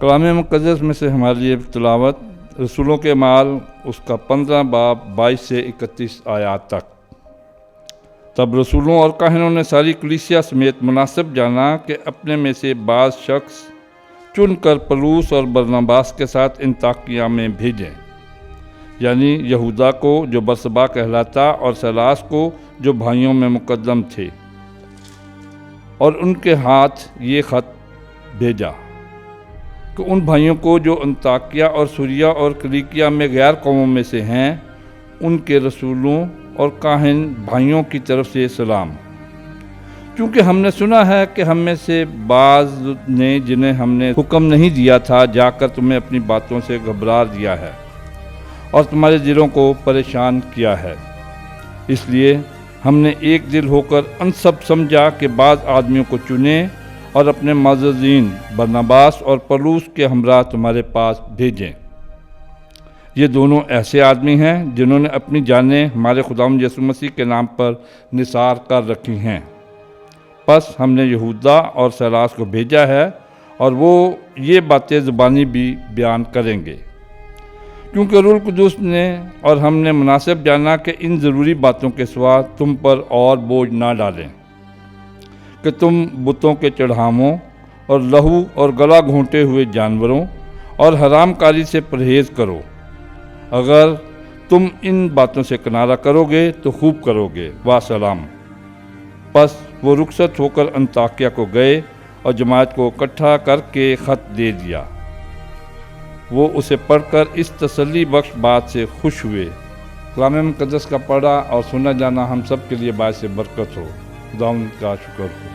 کلام مقدس میں سے ہمارے لیے تلاوت رسولوں کے اعمال اس کا 15 باب 22 سے 31 آیات تک۔ تب رسولوں اور کاہنوں نے ساری کلیسیا سمیت مناسب جانا کہ اپنے میں سے بعض شخص چن کر پولس اور برناباس کے ساتھ انطاکیہ میں بھیجیں، یعنی یہودا کو جو برسبا کہلاتا اور سیلاس کو جو بھائیوں میں مقدم تھے، اور ان کے ہاتھ یہ خط بھیجا کہ ان بھائیوں کو جو انطاکیہ اور سوریا اور کلیکیا میں غیر قوموں میں سے ہیں، ان کے رسولوں اور کاہن بھائیوں کی طرف سے سلام، کیونکہ ہم نے سنا ہے کہ ہم میں سے بعض نے جنہیں ہم نے حکم نہیں دیا تھا جا کر تمہیں اپنی باتوں سے گھبرا دیا ہے اور تمہارے دلوں کو پریشان کیا ہے۔ اس لیے ہم نے ایک دل ہو کر ان سب سمجھا کہ بعض آدمیوں کو چنیں اور اپنے معززین برناباس اور پولس کے ہمراہ تمہارے پاس بھیجیں۔ یہ دونوں ایسے آدمی ہیں جنہوں نے اپنی جانیں ہمارے خداوند یسوع مسیح کے نام پر نثار کر رکھی ہیں۔ پس ہم نے یہودا اور سیلاس کو بھیجا ہے اور وہ یہ باتیں زبانی بھی بیان کریں گے، کیونکہ روح القدس نے اور ہم نے مناسب جانا کہ ان ضروری باتوں کے سوا تم پر اور بوجھ نہ ڈالیں کہ تم بتوں کے چڑھاووں اور لہو اور گلا گھونٹے ہوئے جانوروں اور حرام کاری سے پرہیز کرو۔ اگر تم ان باتوں سے کنارہ کرو گے تو خوب کرو گے۔ وسلام۔ پس وہ رخصت ہو کر انطاکیہ کو گئے اور جماعت کو اکٹھا کر کے خط دے دیا۔ وہ اسے پڑھ کر اس تسلی بخش بات سے خوش ہوئے۔ کلام مقدس کا پڑھا اور سنا جانا ہم سب کے لیے باعث برکت ہو۔ خداوند کا شکر ہو۔